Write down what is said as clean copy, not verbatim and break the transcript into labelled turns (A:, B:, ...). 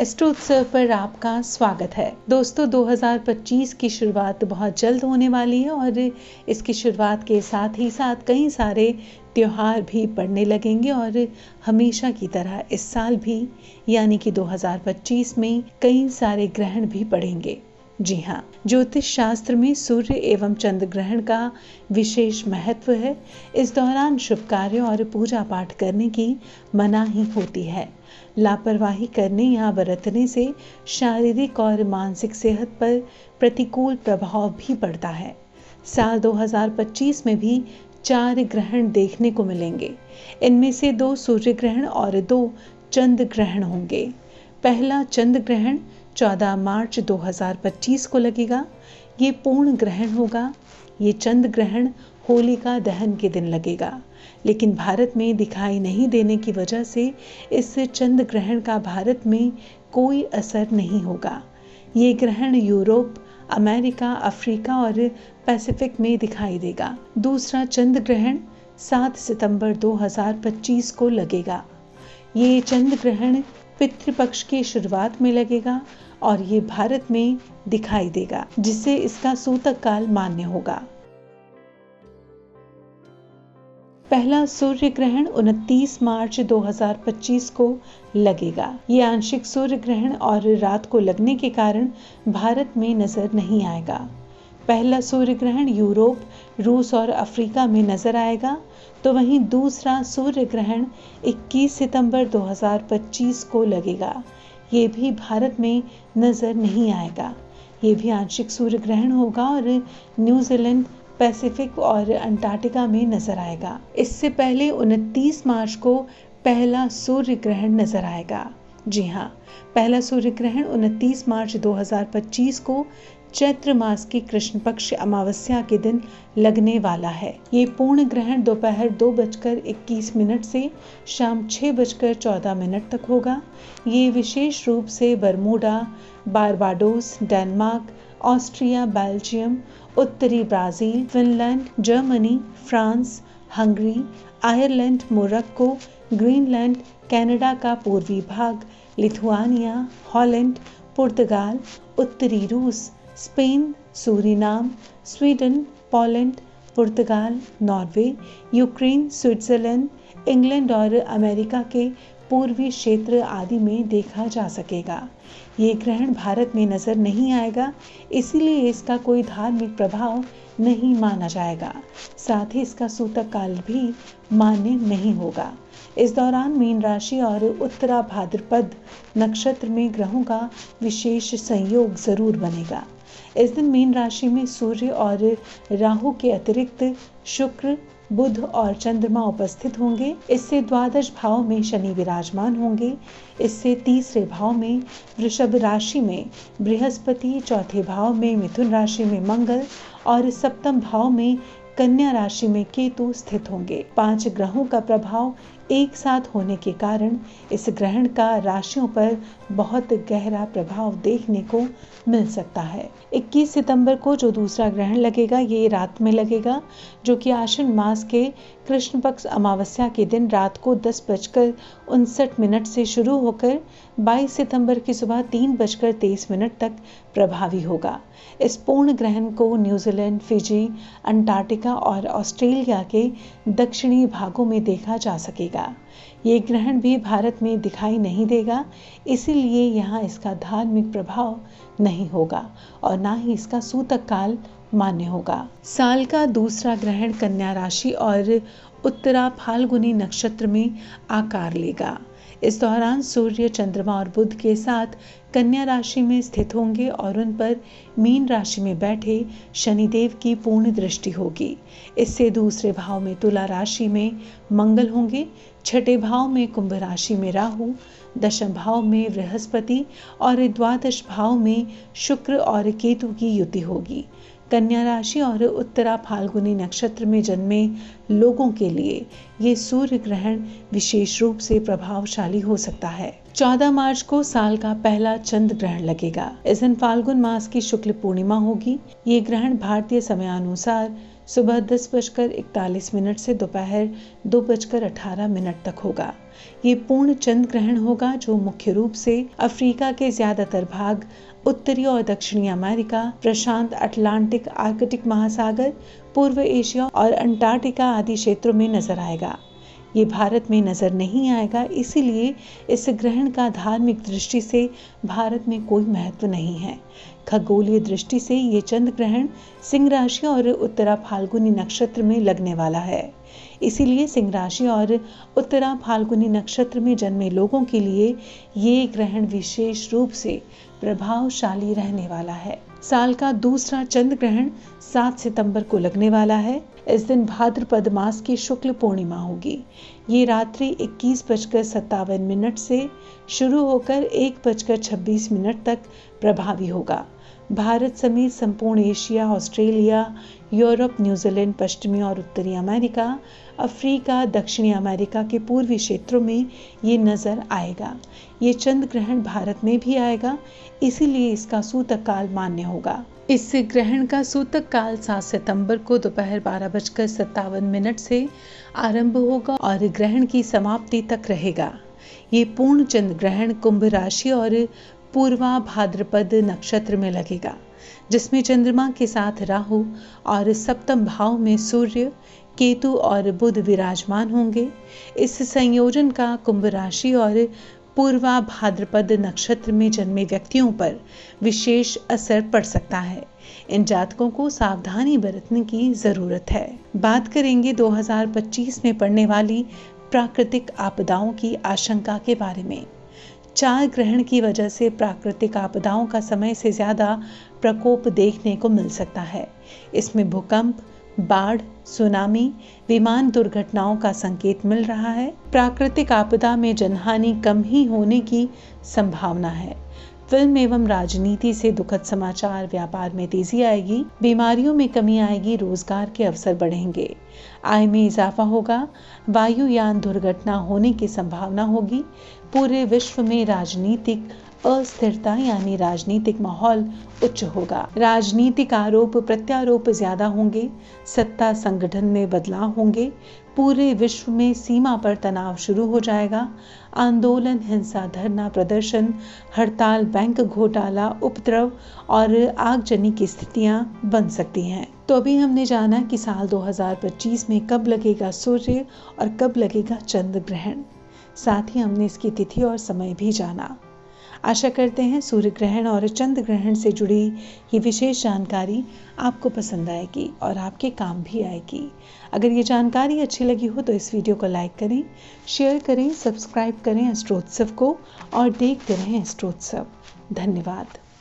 A: Astro उत्सव पर आपका स्वागत है। दोस्तों 2025 की शुरुआत बहुत जल्द होने वाली है और इसकी शुरुआत के साथ ही साथ कई सारे त्योहार भी पड़ने लगेंगे और हमेशा की तरह इस साल भी यानी कि 2025 में कई सारे ग्रहण भी पड़ेंगे। जी हाँ, ज्योतिष शास्त्र में सूर्य एवं चंद्र ग्रहण का विशेष महत्व है। इस दौरान शुभ कार्यों और पूजा पाठ करने की मनाही होती है। लापरवाही करने या बरतने से शारीरिक और मानसिक सेहत पर प्रतिकूल प्रभाव भी पड़ता है। साल 2025 में भी 4 ग्रहण देखने को मिलेंगे। इनमें से 2 सूर्य ग्रहण और 2 चंद्र ग्रहण होंगे। पहला चंद्र ग्रहण 14 मार्च 2025 को लगेगा। ये पूर्ण ग्रहण होगा। ये चंद्र ग्रहण होलिका दहन के दिन लगेगा, लेकिन भारत में दिखाई नहीं देने की वजह से इस चंद्र ग्रहण का भारत में कोई असर नहीं होगा। ये ग्रहण यूरोप, अमेरिका, अफ्रीका और पैसिफिक में दिखाई देगा। दूसरा चंद्र ग्रहण 7 सितंबर 2025 को लगेगा। ये चंद्र ग्रहण पितृपक्ष की शुरुआत में लगेगा और ये भारत में दिखाई देगा, जिससे इसका सूतक काल मान्य होगा। पहला सूर्य ग्रहण 29 मार्च 2025 को लगेगा। ये आंशिक सूर्य ग्रहण और रात को लगने के कारण भारत में नजर नहीं आएगा। पहला सूर्य ग्रहण यूरोप, रूस और अफ्रीका में नजर आएगा, तो वहीं दूसरा सूर्य ग्रहण 21 सितंबर 2025 को लगेगा। ये भी भारत में नजर नहीं आएगा। ये भी आंशिक सूर्य ग्रहण होगा और न्यूजीलैंड, पैसिफिक और अंटार्कटिका में नजर आएगा। इससे पहले 29 मार्च को पहला सूर्य ग्रहण नजर आएगा। जी हाँ, पहला सूर्य ग्रहण 29 मार्च 2025 को चैत्र मास की कृष्ण पक्ष अमावस्या के दिन लगने वाला है। ये पूर्ण ग्रहण दोपहर 2:21 से शाम 6:14 तक होगा। ये विशेष रूप से Bermuda, Barbados, Denmark, Austria, Belgium, उत्तरी Brazil, Finland, Germany, France, Hungary, Ireland, Morocco, Greenland, Canada का पूर्वी भाग, लिथुआनिया, हॉलैंड, पुर्तगाल, उत्तरी रूस, स्पेन, सूरीनाम, स्वीडन, पोलैंड, पुर्तगाल, नॉर्वे, यूक्रेन, स्विट्जरलैंड, इंग्लैंड और अमेरिका के पूर्वी क्षेत्र आदि में देखा जा सकेगा। ये ग्रहण भारत में नजर नहीं आएगा, इसीलिए इसका कोई धार्मिक प्रभाव नहीं माना जाएगा। साथ ही इसका सूतक काल भी मान्य नहीं होगा। इस दौरान मीन राशि और उत्तरा भाद्रपद नक्षत्र में ग्रहों का विशेष संयोग जरूर बनेगा। इस दिन मीन राशि में सूर्य और राहु के अतिरिक्त शुक्र, बुध और चंद्रमा उपस्थित होंगे। इससे द्वादश भाव में शनि विराजमान होंगे। इससे तीसरे भाव में वृषभ राशि में बृहस्पति, चौथे भाव में मिथुन राशि में मंगल और सप्तम भाव में कन्या राशि में केतु स्थित होंगे। 5 ग्रहों का प्रभाव एक साथ होने के कारण इस ग्रहण का राशियों पर बहुत गहरा प्रभाव देखने को मिल सकता है। 21 सितंबर को जो दूसरा ग्रहण लगेगा ये रात में लगेगा, जो कि आश्विन मास के कृष्ण पक्ष अमावस्या के दिन रात को 10:59 से शुरू होकर 22 सितंबर की सुबह 3:23 तक प्रभावी होगा। इस पूर्ण ग्रहण को न्यूजीलैंड, फिजी, अंटार्कटिका और ऑस्ट्रेलिया के दक्षिणी भागों में देखा जा सकेगा। ये ग्रहण भी भारत में दिखाई नहीं देगा, इसीलिए यहाँ इसका धार्मिक प्रभाव नहीं होगा और ना ही इसका सूतक काल मान्य होगा। साल का दूसरा ग्रहण कन्या राशि और उत्तरा फाल्गुनी नक्षत्र में आकार लेगा। इस दौरान सूर्य, चंद्रमा और बुध के साथ कन्या राशि में स्थित होंगे और उन पर मीन राशि में बैठे शनिदेव की पूर्ण दृष्टि होगी। इससे दूसरे भाव में तुला राशि में मंगल होंगे, छठे भाव में कुंभ राशि में राहु, दशम भाव में बृहस्पति और द्वादश भाव में शुक्र और केतु की युति होगी। कन्या राशि और उत्तरा फाल्गुनी नक्षत्र में जन्मे लोगों के लिए ये सूर्य ग्रहण विशेष रूप से प्रभावशाली हो सकता है। 14 मार्च को साल का पहला चंद्र ग्रहण लगेगा। इस दिन फाल्गुन मास की शुक्ल पूर्णिमा होगी। ये ग्रहण भारतीय समयानुसार सुबह 10:41 से दोपहर 2:18 तक होगा। ये पूर्ण चंद्र ग्रहण होगा जो मुख्य रूप से अफ्रीका के ज्यादातर भाग, उत्तरी और दक्षिणी अमेरिका, प्रशांत अटलांटिक आर्कटिक महासागर, पूर्व एशिया और अंटार्कटिका आदि क्षेत्रों में नजर आएगा। ये भारत में नजर नहीं आएगा, इसीलिए इस ग्रहण का धार्मिक दृष्टि से भारत में कोई महत्व नहीं है। खगोलीय दृष्टि से ये चंद्र ग्रहण सिंह राशि और उत्तरा फाल्गुनी नक्षत्र में लगने वाला है। इसीलिए सिंह राशि और उत्तरा फाल्गुनी नक्षत्र में जन्मे लोगों के लिए ये ग्रहण विशेष रूप से प्रभावशाली रहने वाला है। साल का दूसरा चंद्र ग्रहण 7 सितंबर को लगने वाला है। इस दिन भाद्रपद मास की शुक्ल पूर्णिमा होगी। ये रात्रि 21:57 से शुरू होकर 1:26 तक प्रभावी होगा। भारत समेत संपूर्ण एशिया, ऑस्ट्रेलिया, यूरोप, न्यूजीलैंड, पश्चिमी और उत्तरी अमेरिका, अफ्रीका, दक्षिणी अमेरिका के पूर्वी क्षेत्रों में ये नजर आएगा। ये चंद्र ग्रहण भारत में भी आएगा, इसीलिए इसका सूतक काल मान्य होगा। इस ग्रहण का सूतक काल 7 सितंबर को दोपहर 12:57 से आरंभ होगा और ग्रहण की समाप्ति तक रहेगा। ये पूर्ण चंद्र ग्रहण कुंभ राशि और पूर्वा भाद्रपद नक्षत्र में लगेगा, जिसमें चंद्रमा के साथ राहु और सप्तम भाव में सूर्य, केतु और बुध विराजमान होंगे। इस संयोजन का कुंभ राशि और पूर्वा भाद्रपद नक्षत्र में जन्मे व्यक्तियों पर विशेष असर पड़ सकता है। इन जातकों को सावधानी बरतने की जरूरत है। बात करेंगे 2025 में पड़ने वाली प्राकृतिक आपदाओं की आशंका के बारे में। 4 ग्रहण की वजह से प्राकृतिक आपदाओं का समय से ज्यादा प्रकोप देखने को मिल सकता है। इसमें भूकंप, बाढ़, सुनामी, विमान दुर्घटनाओं का संकेत मिल रहा है। प्राकृतिक आपदा में जनहानि कम ही होने की संभावना है। फिल्म एवं राजनीति से दुखद समाचार, व्यापार में तेजी आएगी, बीमारियों में कमी आएगी, रोजगार के अवसर बढ़ेंगे, आय में इजाफा होगा, वायुयान दुर्घटना होने की संभावना होगी। पूरे विश्व में राजनीतिक अस्थिरता यानी राजनीतिक माहौल उच्च होगा। राजनीतिक आरोप प्रत्यारोप ज्यादा होंगे, सत्ता संगठन में बदलाव होंगे। पूरे विश्व में सीमा पर तनाव शुरू हो जाएगा। आंदोलन, हिंसा, धरना प्रदर्शन, हड़ताल, बैंक घोटाला, उपद्रव और आगजनी की स्थितियां बन सकती हैं। तो अभी हमने जाना कि साल 2025 में कब लगेगा सूर्य और कब लगेगा चंद्र ग्रहण। साथ ही हमने इसकी तिथि और समय भी जाना। आशा करते हैं सूर्य ग्रहण और चंद्र ग्रहण से जुड़ी ये विशेष जानकारी आपको पसंद आएगी और आपके काम भी आएगी। अगर ये जानकारी अच्छी लगी हो तो इस वीडियो को लाइक करें, शेयर करें, सब्सक्राइब करें एस्ट्रोत्सव को और देखते रहें एस्ट्रोत्सव। धन्यवाद।